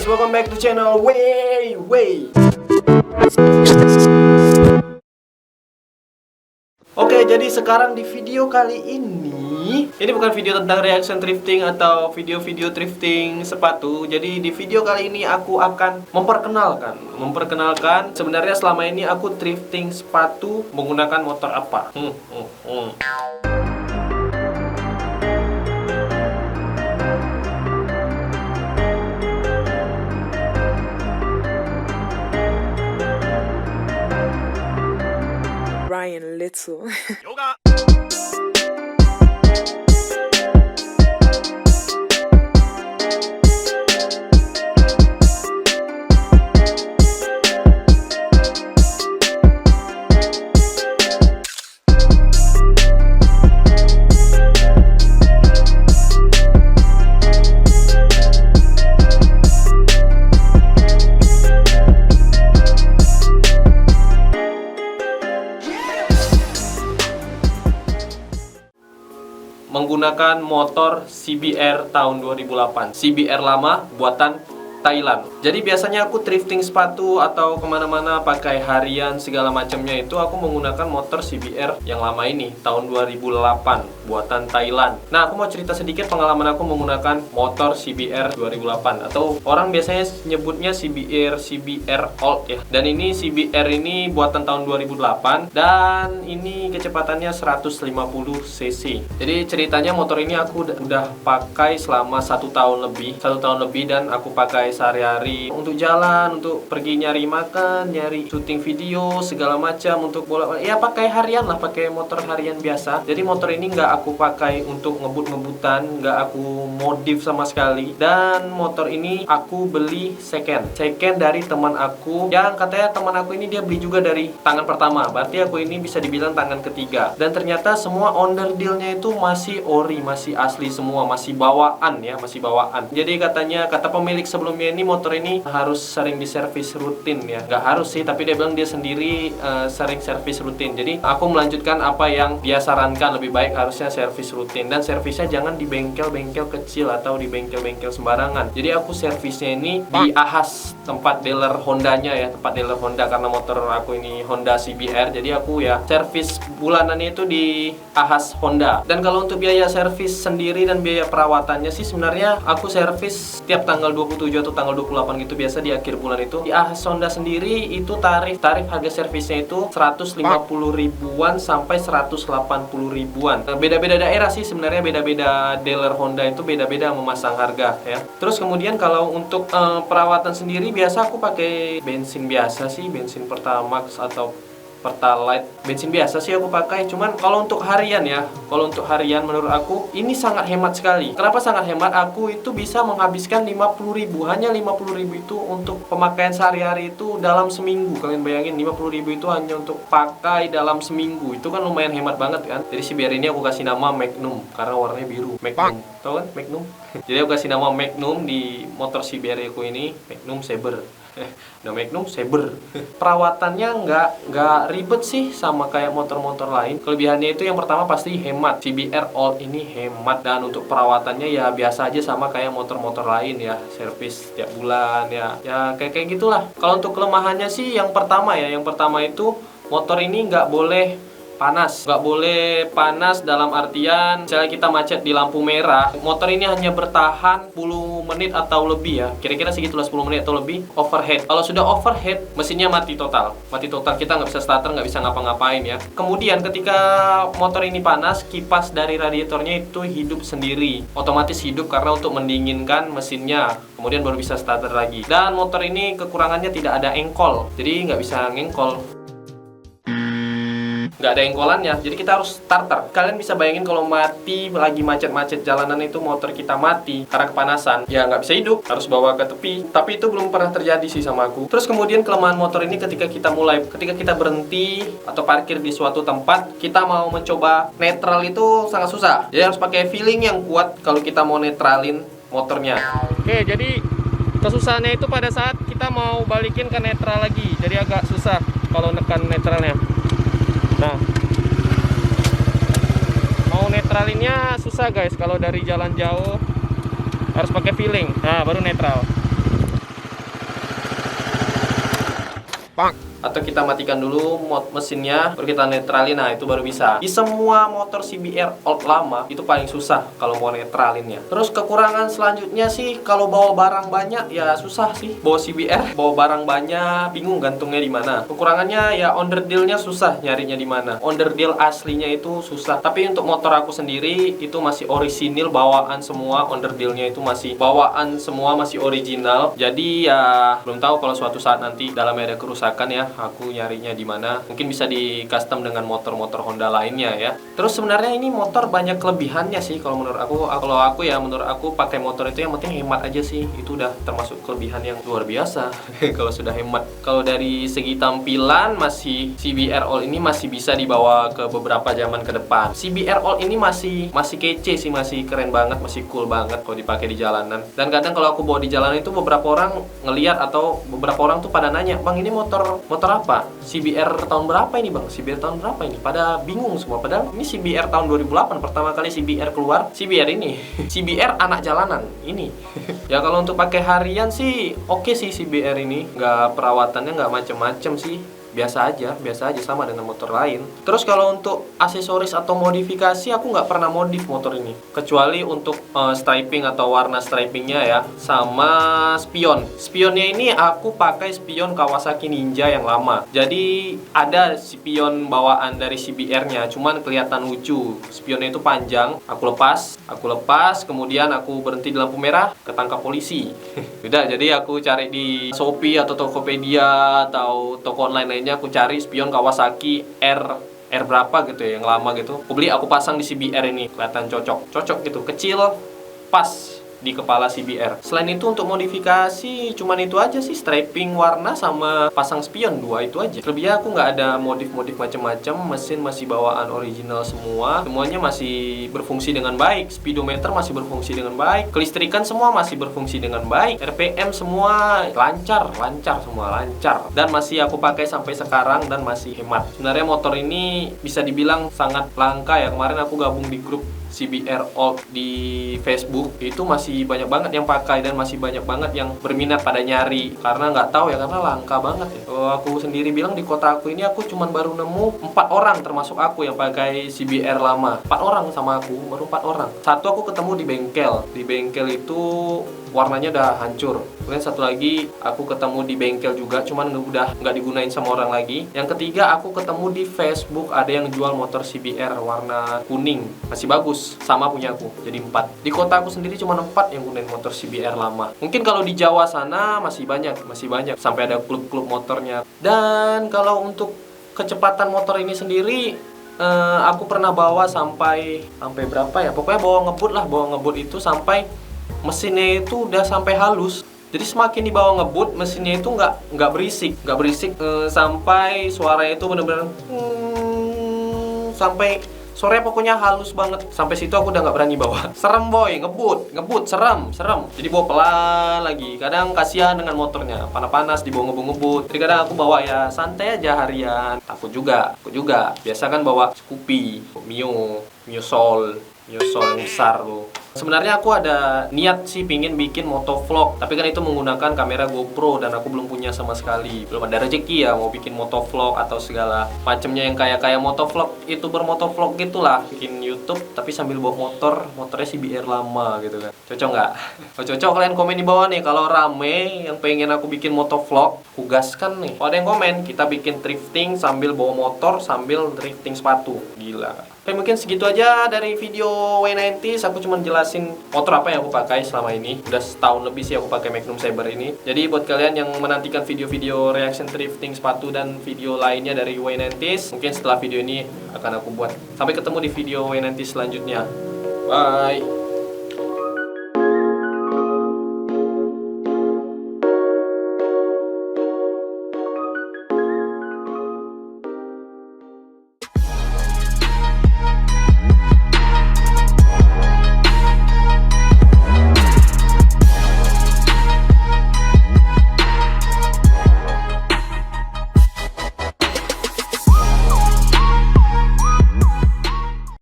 guys, welcome back to channel Way. Oke, jadi sekarang di video kali ini bukan video tentang reaction thrifting atau video-video thrifting sepatu. Jadi di video kali ini aku akan memperkenalkan sebenarnya selama ini aku thrifting sepatu menggunakan motor apa. Ryan Little. Menggunakan motor CBR tahun 2008. CBR lama buatan Thailand. Jadi biasanya aku thrifting sepatu atau kemana-mana pakai harian segala macamnya itu aku menggunakan motor CBR yang lama ini tahun 2008 buatan Thailand. Nah, aku mau cerita sedikit pengalaman aku menggunakan motor CBR 2008 atau orang biasanya nyebutnya CBR old ya. Dan ini CBR ini buatan tahun 2008 dan ini kecepatannya 150 cc. Jadi ceritanya motor ini aku udah pakai selama 1 tahun lebih dan aku pakai sehari-hari untuk jalan, untuk pergi nyari makan, nyari syuting video segala macam, untuk bola ya pakai harian lah, pakai motor harian biasa. Jadi motor ini nggak aku pakai untuk ngebut-ngebutan, nggak aku modif sama sekali. Dan motor ini aku beli second dari teman aku yang katanya teman aku ini dia beli juga dari tangan pertama, berarti aku ini bisa dibilang tangan ketiga. Dan ternyata semua onderdilnya itu masih ori, masih asli semua, masih bawaan ya, masih bawaan. Jadi katanya, kata pemilik sebelumnya ini motor ini harus sering diservis rutin ya. Nggak harus sih, tapi dia bilang dia sendiri sering servis rutin. Jadi aku melanjutkan apa yang dia sarankan, lebih baik harusnya servis rutin. Dan servisnya jangan di bengkel-bengkel kecil atau di bengkel-bengkel sembarangan. Jadi aku servisnya ini di Ahas, tempat dealer Hondanya ya, tempat dealer Honda, karena motor aku ini Honda CBR. Jadi aku ya servis bulanannya itu di Ahas Honda. Dan kalau untuk biaya servis sendiri dan biaya perawatannya sih sebenarnya aku servis tiap tanggal 27 atau tanggal 28 gitu, biasa di akhir bulan itu. Di Ahas Honda sendiri itu tarif harga servisnya itu 150 ribuan sampai 180 ribuan. Beda-beda daerah sih sebenarnya, beda-beda dealer Honda itu beda-beda memasang harga ya. Terus kemudian kalau untuk perawatan sendiri biasa aku pakai bensin biasa sih, bensin Pertamax atau Pertalite, bensin biasa sih aku pakai. Cuman kalau untuk harian ya, kalau untuk harian menurut aku ini sangat hemat sekali. Kenapa sangat hemat? Aku itu bisa menghabiskan 50 ribu, hanya 50 ribu itu untuk pemakaian sehari-hari itu dalam seminggu. Kalian bayangin 50 ribu itu hanya untuk pakai dalam seminggu, itu kan lumayan hemat banget kan. Jadi CBR ini aku kasih nama Magnum karena warnanya biru. Magnum, tau kan Magnum? Jadi aku kasih nama Magnum di motor CBR aku ini, Magnum Saber. Magnum Saber. Perawatannya nggak ribet sih sama kayak motor-motor lain. Kelebihannya itu yang pertama pasti hemat. CBR old ini hemat, dan untuk perawatannya ya biasa aja sama kayak motor-motor lain ya, servis tiap bulan ya kayak gitulah. Kalau untuk kelemahannya sih yang pertama itu motor ini nggak boleh panas dalam artian misalnya kita macet di lampu merah, motor ini hanya bertahan 10 menit atau lebih ya, kira-kira segitulah, 10 menit atau lebih overheat. Kalau sudah overheat mesinnya mati total, kita nggak bisa starter, nggak bisa ngapa-ngapain ya. Kemudian ketika motor ini panas, kipas dari radiatornya itu hidup sendiri, otomatis hidup karena untuk mendinginkan mesinnya, kemudian baru bisa starter lagi. Dan motor ini kekurangannya tidak ada engkol, jadi nggak bisa ngengkol, nggak ada engkolannya, jadi kita harus starter. Kalian bisa bayangin kalau mati lagi macet-macet jalanan itu, motor kita mati karena kepanasan, ya nggak bisa hidup, harus bawa ke tepi. Tapi itu belum pernah terjadi sih sama aku. Terus kemudian kelemahan motor ini ketika kita berhenti atau parkir di suatu tempat, kita mau mencoba netral itu sangat susah. Jadi harus pakai feeling yang kuat kalau kita mau netralin motornya. Oke, jadi kesusahannya itu pada saat kita mau balikin ke netral lagi, jadi agak susah kalau nekan netralnya. Nah, mau netralinnya susah guys, kalau dari jalan jauh harus pakai feeling. Nah, baru netral. Atau kita matikan dulu mesinnya, baru kita netralin, nah itu baru bisa. Di semua motor CBR old lama itu paling susah kalau mau netralinnya. Terus kekurangan selanjutnya sih, kalau bawa barang banyak ya susah sih. Bawa CBR, bawa barang banyak, bingung gantungnya di mana. Kekurangannya ya onderdilnya susah nyarinya di mana. Onderdil aslinya itu susah. Tapi untuk motor aku sendiri itu masih orisinil, bawaan semua, onderdilnya itu masih bawaan semua, masih original. Jadi ya belum tahu kalau suatu saat nanti dalamnya ada kerusakan ya, aku nyarinya di mana. Mungkin bisa di custom dengan motor-motor Honda lainnya ya. Terus sebenarnya ini motor banyak kelebihannya sih kalau menurut aku. Kalau aku ya, menurut aku pakai motor itu yang penting hemat aja sih. Itu udah termasuk kelebihan yang luar biasa kalau sudah hemat. Kalau dari segi tampilan masih CBR All ini masih bisa dibawa ke beberapa zaman ke depan. CBR All ini masih kece sih, masih keren banget, masih cool banget kalau dipakai di jalanan. Dan kadang kalau aku bawa di jalanan itu beberapa orang ngelihat atau beberapa orang tuh pada nanya, "Bang, ini motor apa? CBR tahun berapa ini, Bang? CBR tahun berapa ini?" Pada bingung semua, padahal ini CBR tahun 2008 pertama kali CBR keluar. CBR ini CBR anak jalanan ini. Ya kalau untuk pakai harian sih oke sih CBR ini, nggak, perawatannya nggak macem-macem sih. Biasa aja sama dengan motor lain. Terus kalau untuk aksesoris atau modifikasi, aku nggak pernah modif motor ini, kecuali untuk striping atau warna stripingnya ya, sama spion. Spionnya ini aku pakai spion Kawasaki Ninja yang lama. Jadi ada spion bawaan dari CBR-nya, cuman kelihatan lucu. Spionnya itu panjang. Aku lepas, kemudian aku berhenti di lampu merah, ketangkap polisi. Udah, jadi aku cari di Shopee atau Tokopedia atau toko online lainnya, aku cari spion Kawasaki R berapa gitu ya, yang lama gitu. Aku beli, aku pasang di CBR ini, kelihatan cocok gitu, kecil, pas di kepala CBR. Selain itu untuk modifikasi cuman itu aja sih, striping, warna, sama pasang spion, dua itu aja. Lebihnya aku nggak ada modif-modif macam-macam. Mesin masih bawaan original semua, semuanya masih berfungsi dengan baik. Speedometer masih berfungsi dengan baik, kelistrikan semua masih berfungsi dengan baik, RPM semua lancar semua, lancar. Dan masih aku pakai sampai sekarang dan masih hemat. Sebenarnya motor ini bisa dibilang sangat langka ya. Kemarin aku gabung di grup CBR Old di Facebook, itu masih banyak banget yang pakai dan masih banyak banget yang berminat pada nyari, karena nggak tahu ya, karena langka banget ya. Aku sendiri bilang di kota aku ini, aku cuman baru nemu 4 orang termasuk aku yang pakai CBR lama. 4 orang sama aku, baru 4 orang. Satu aku ketemu di bengkel itu warnanya udah hancur. Kemudian satu lagi aku ketemu di bengkel juga, cuman udah nggak digunain sama orang lagi. Yang ketiga aku ketemu di Facebook, ada yang jual motor CBR warna kuning, masih bagus, sama punya aku. Jadi 4. Di kota aku sendiri cuma 4 yang gunain motor CBR lama. Mungkin kalau di Jawa sana masih banyak sampai ada klub-klub motornya. Dan kalau untuk kecepatan motor ini sendiri, aku pernah bawa sampai berapa ya? Pokoknya bawa ngebut itu sampai mesinnya itu udah sampai halus. Jadi semakin dibawa ngebut, mesinnya itu nggak berisik, sampai suaranya itu bener-bener sampai sore, pokoknya halus banget. Sampai situ aku udah nggak berani bawa. Serem boy, ngebut, serem. Jadi bawa pelan lagi. Kadang kasihan dengan motornya, panas dibawa ngebut. Jadi kadang aku bawa ya santai aja harian. Takut juga. Biasa kan bawa Scoopy, Mio Soul yang besar tuh. Sebenarnya aku ada niat sih pingin bikin motovlog, tapi kan itu menggunakan kamera GoPro dan aku belum punya sama sekali. Belum ada rezeki ya mau bikin motovlog atau segala macamnya yang kayak motovlog, itu bermotovlog gitulah, bikin YouTube tapi sambil bawa motornya CBR lama gitu kan. Cocok nggak? Kalau cocok kalian komen di bawah nih. Kalau rame yang pengen aku bikin motovlog, aku gaskan nih. Kalau ada yang komen, kita bikin drifting sambil bawa motor sambil drifting sepatu. Gila. Oke, mungkin segitu aja dari video W90. Aku cuma jelasin motor apa yang aku pakai selama ini. Udah setahun lebih sih aku pakai Magnum Saber ini. Jadi buat kalian yang menantikan video-video reaction drifting sepatu dan video lainnya dari W90, mungkin setelah video ini akan aku buat. Sampai ketemu di video W90 selanjutnya. Bye.